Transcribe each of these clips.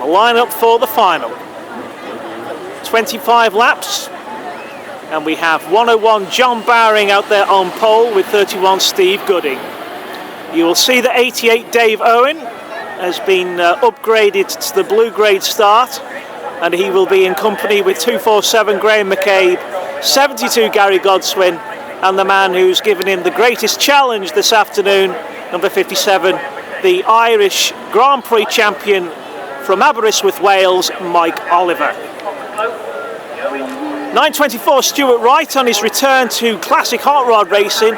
the line-up for the final. 25 laps, and we have 101 John Bowring out there on pole with 31 Steve Gooding. You will see that 88 Dave Owen has been upgraded to the blue grade start, and he will be in company with 247 Graham McCabe, 72 Gary Godswin, and the man who's given him the greatest challenge this afternoon, number 57, the Irish Grand Prix champion from Aberystwyth, Wales, Mike Oliver. 924 Stuart Wright on his return to classic hot rod racing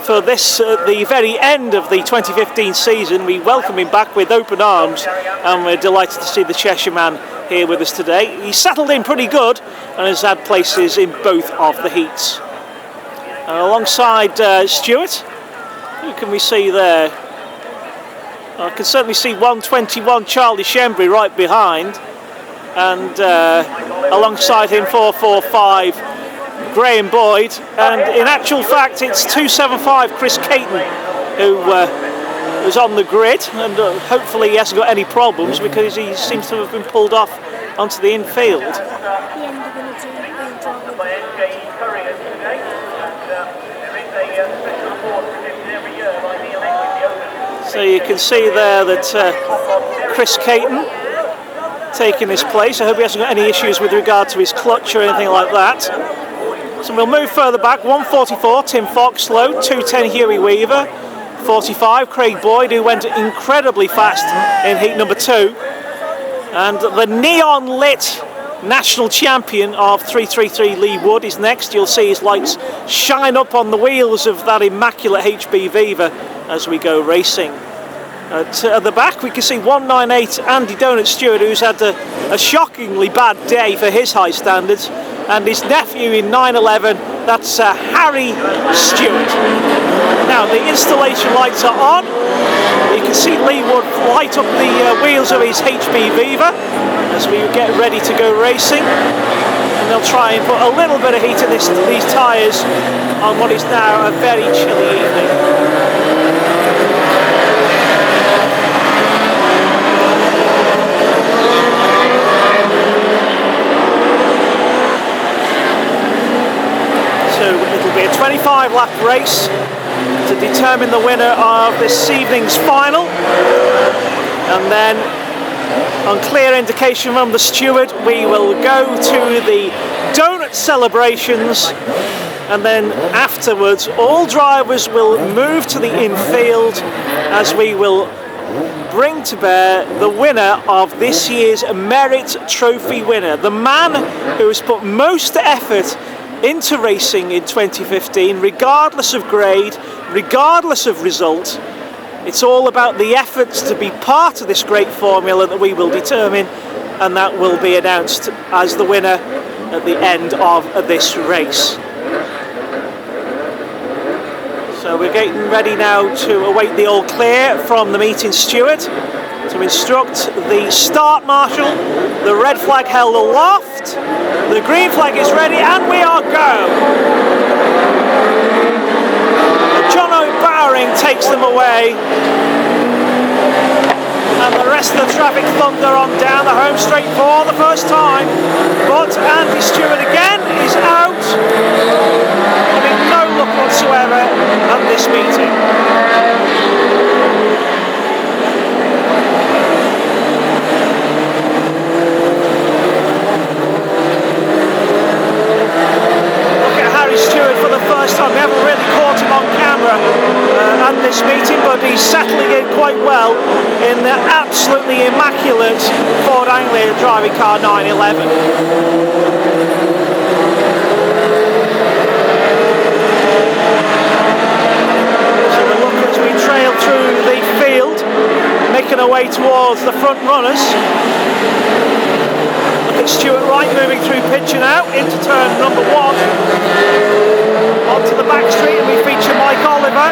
for this, the very end of the 2015 season. We welcome him back with open arms, and we're delighted to see the Cheshire man here with us today. He's settled in pretty good and has had places in both of the heats. Alongside Stuart, who can we see there? I can certainly see 121 Charlie Shembry right behind, and alongside him 445 Graham Boyd, and in actual fact it's 275 Chris Caton who was on the grid, and hopefully he hasn't got any problems because he seems to have been pulled off onto the infield. So you can see there that Chris Caton taking his place. I hope he hasn't got any issues with regard to his clutch or anything like that. So we'll move further back. 144 Tim Foxlow, 210 Huey Weaver, 45 Craig Boyd, who went incredibly fast in heat number 2, and the neon lit national champion of 333 Lee Wood is next. You'll see his lights shine up on the wheels of that immaculate HB Viva as we go racing. At the back we can see 198 Andy Donut Stewart, who's had a shockingly bad day for his high standards, and his nephew in 911, that's Harry Stewart. Now the installation lights are on. You can see Lee Wood light up the wheels of his HB Viva as we get ready to go racing, and they'll try and put a little bit of heat in these tyres on what is now a very chilly evening. It'll be a 25 lap race to determine the winner of this evening's final, and then on clear indication from the steward we will go to the donut celebrations, and then afterwards all drivers will move to the infield as we will bring to bear the winner of this year's Merit Trophy winner, the man who has put most effort into racing in 2015, regardless of grade, regardless of result. It's all about the efforts to be part of this great formula that we will determine, and that will be announced as the winner at the end of this race. So we're getting ready now to await the all clear from the meeting steward to instruct the start marshal. The red flag held aloft, the green flag is ready, and we are go. John O'Bowring takes them away, and the rest of the traffic thunder on down the home straight for the first time. But Andy Stewart again is out, having no luck whatsoever at this meeting. Stewart for the first time. We haven't really caught him on camera at this meeting, but he's settling in quite well in the absolutely immaculate Ford Anglia driving car 911. So we look as we trail through the field, making our way towards the front runners. Stuart Wright moving through Pitcher now into turn number 1 onto the back straight, and we feature Mike Oliver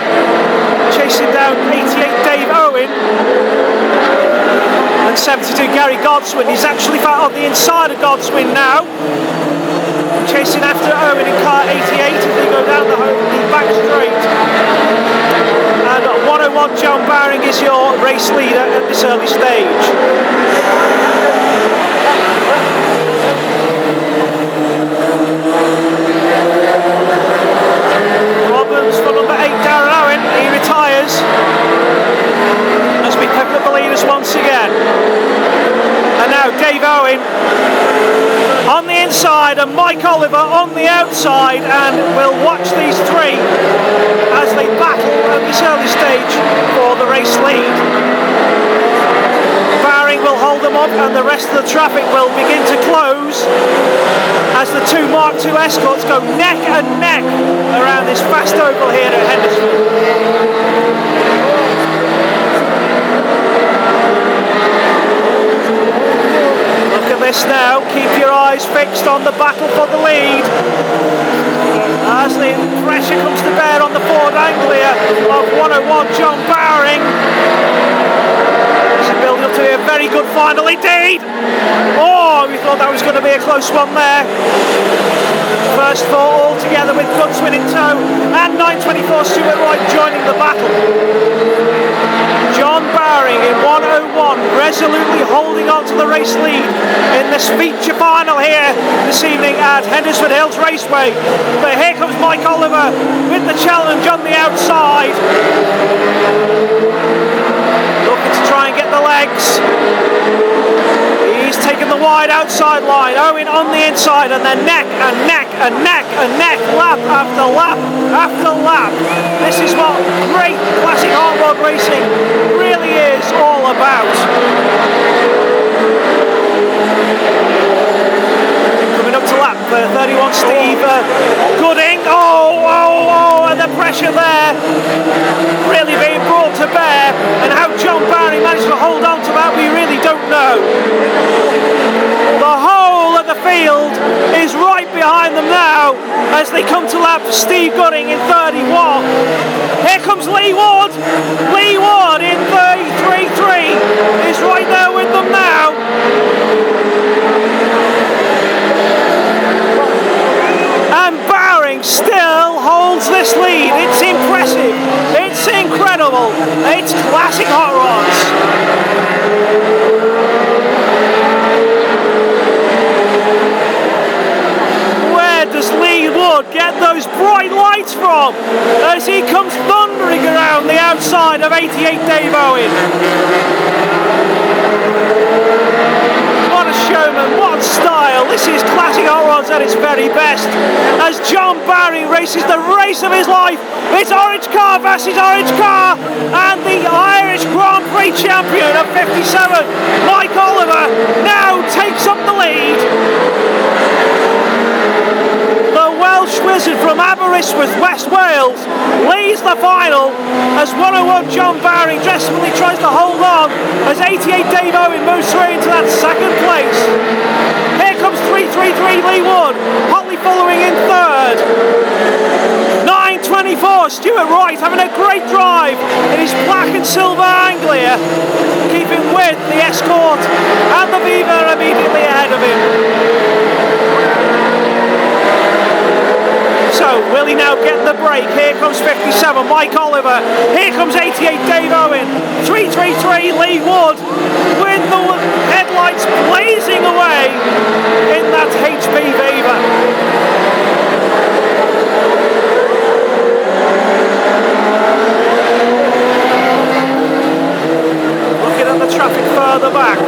chasing down 88 Dave Owen and 72 Gary Godswin. He's actually on the inside of Godswin now, chasing after Owen in car 88 as they go down the back straight. And 101 John Bowring is your race leader at this early stage. Dave Owen on the inside and Mike Oliver on the outside, and we'll watch these three as they battle at this early stage for the race lead. Bowring will hold them up and the rest of the traffic will begin to close as the two Mark II escorts go neck and neck around this fast oval here at Hednesford. Look at this now, keep your eyes fixed on the battle for the lead as the pressure comes to bear on the Ford Anglia of 101 John Bowring. This is building up to be a very good final indeed. Oh, we thought that was going to be a close one there. First four all together with Gunswin in tow and 924 Stuart Wright joining the battle. John Bowring in 101 resolutely holding on to the race lead in this feature final here this evening at Hednesford Hills Raceway. But here comes Mike Oliver with the challenge on the outside. Looking to try and get the legs. He's taken the wide outside line. Owen on the inside and then neck and neck and neck and neck, lap after lap after lap. This is what great classic hard rod racing really is all about. Coming up to lap 31, Steve Gooding. Oh, and the pressure there really being brought to bear, and how John Bowring managed to hold on to that we really don't know. The whole of the field is right behind them now as they come to lap Steve Gooding in 31. Here comes Lee Ward. Lee Ward in 33.3 is right there with them now. And Bowring still holds this lead. It's impressive. It's incredible. It's classic hot rods. Does Lee Wood get those bright lights from as he comes thundering around the outside of 88 Dave Owen? What a showman, what style. This is classic hot rods at its very best as John Bowring races the race of his life. It's orange car versus orange car, and the Irish Grand Prix champion of 57, Mike Oliver, now takes up the lead. The Welsh wizard from Aberystwyth, West Wales, leads the final as 101 John Bowring desperately tries to hold on as 88 Dave Owen moves through into that second place. Here comes 333 Lee Wood, hotly following in third. 924 Stuart Wright having a great drive in his black and silver Anglia, keeping with the Escort and the Viva immediately ahead of him. So, will he now get the break? Here comes 57, Mike Oliver. Here comes 88, Dave Owen. 333, Lee Wood, with the headlights blazing away in that HP Viva. Looking at the traffic further back.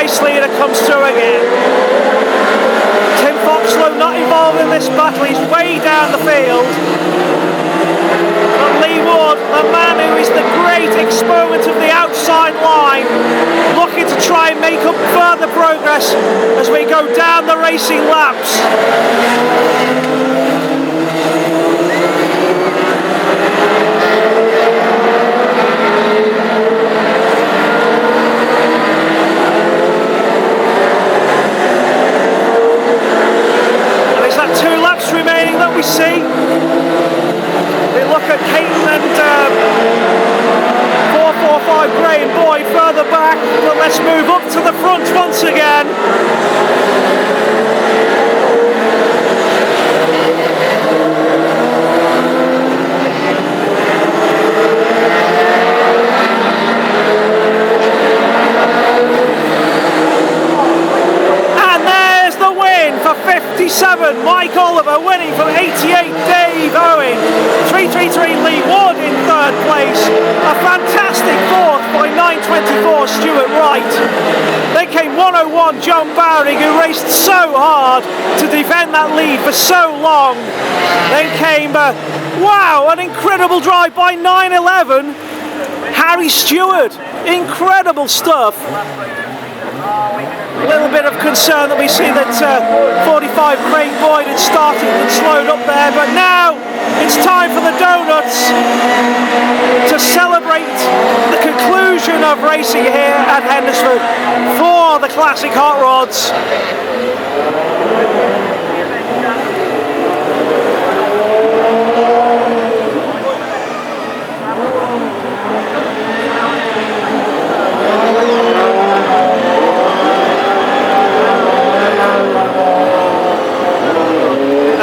Race leader comes through again. Tim Foxlow not involved in this battle, he's way down the field. But Lee Wood, the man who is the great exponent of the outside line, looking to try and make up further progress as we go down the racing laps. Remaining that we see. We look at Caton and 445 Gray and Boyd further back, but let's move up to the front once again. And there's the win for 57, Mike Oliver winning from 88 Dave Owen. 333 Lee Wood in place. A fantastic fourth by 9:24 Stuart Wright. Then came 1:01 John Bowring, who raced so hard to defend that lead for so long. Then came, wow, an incredible drive by 9:11 Harry Stewart. Incredible stuff. A little bit of concern that we see that 45 Craig Boyd had started and slowed up there, but now it's time for the donuts to celebrate the conclusion of racing here at Hednesford for the classic hot rods.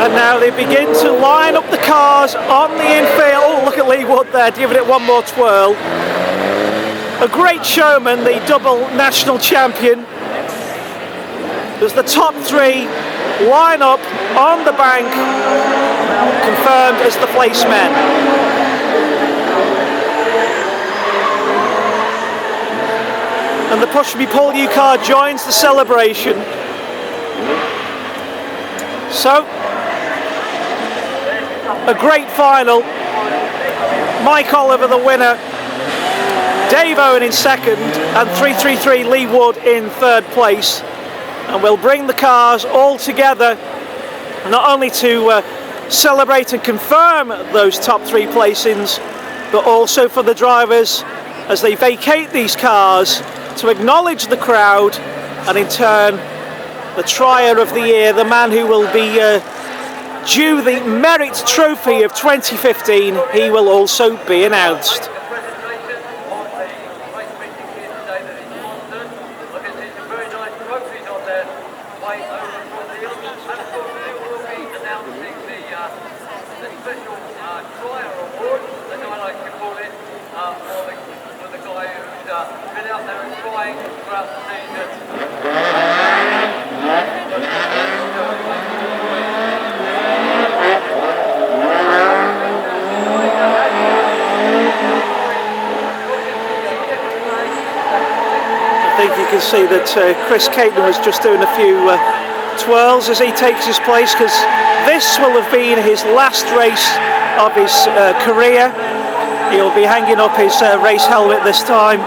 And now they begin to line up the cars on the infield. Oh, look at Lee Wood there, giving it one more twirl. A great showman, the double national champion. As the top three line up on the bank, confirmed as the placemen. And the Push Me Pull You car joins the celebration. So, a great final. Mike Oliver the winner, Dave Owen in second, and 333 Lee Wood in third place. And we'll bring the cars all together, not only to celebrate and confirm those top three placings, but also for the drivers as they vacate these cars to acknowledge the crowd, and in turn the trier of the year, the man who will be due the Merit Trophy of 2015, he will also be announced. I think you can see that Chris Caton was just doing a few twirls as he takes his place, because this will have been his last race of his career. He'll be hanging up his race helmet this time,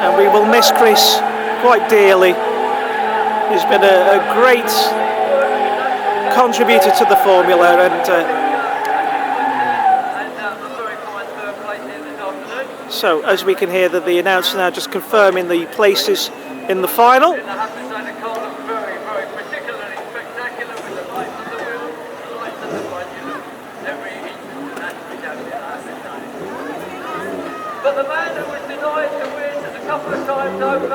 and we will miss Chris quite dearly. He's been a great contributor to the formula, and so as we can hear that the announcer now just confirming the places in the final. But the man who was denied to win a couple of times over,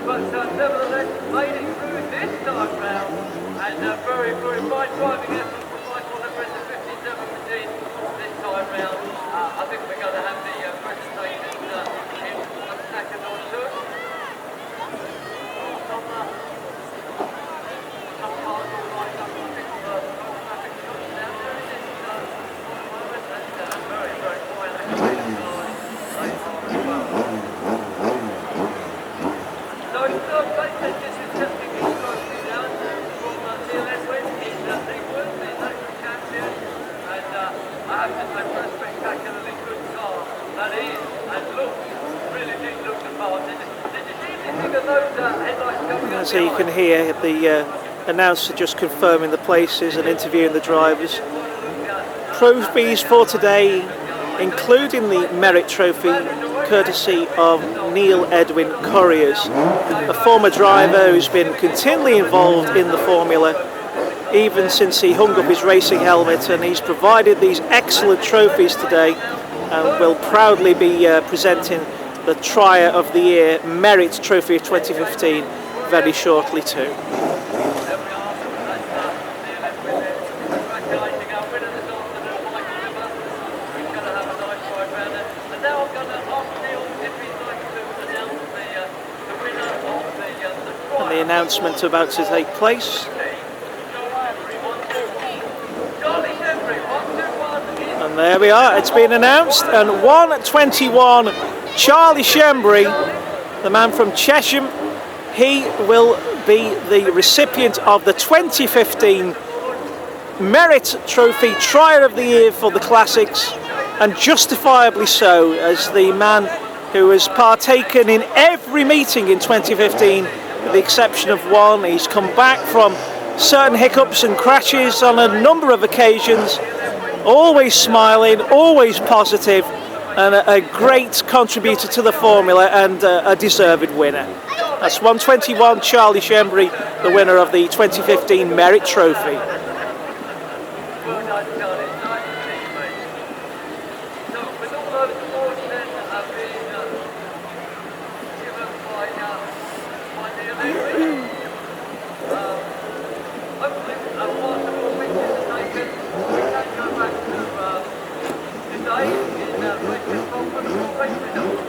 but nevertheless made it through this time round, and very, very fine driving effort from Michael Oliver in the 57 this time round. I think we're going to have the presentation in a second or two. So you can hear the announcer just confirming the places and interviewing the drivers. Trophies for today, including the Merit Trophy, courtesy of Neil Edwin Corriers, a former driver who's been continually involved in the formula even since he hung up his racing helmet, and he's provided these excellent trophies today, and will proudly be presenting the Trier of the Year Merit Trophy of 2015 very shortly too. And the announcement about to take place. And There we are, it's been announced, and 121 Charlie Shembry, the man from Chesham, he will be the recipient of the 2015 Merit Trophy Trier of the Year for the Classics, and justifiably so, as the man who has partaken in every meeting in 2015 with the exception of one. He's come back from certain hiccups and crashes on a number of occasions, always smiling, always positive, and a great contributor to the formula, and a deserved winner. That's 121 Charlie Shembry, the winner of the 2015 Merit Trophy. Well done, Charlie. Nice to see you, mate. So, with all those awards then being given by the Olympics, hopefully, whilst the more pictures are taken, we can go back to today in Hednesford for the full race results.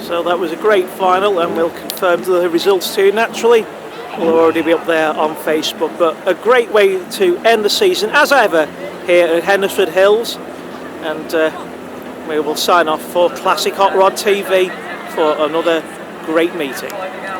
So that was a great final, and we'll confirm the results too, naturally. We'll already be up there on Facebook, but a great way to end the season, as ever, here at Hednesford Hills. And we will sign off for Classic Hot Rod TV for another great meeting.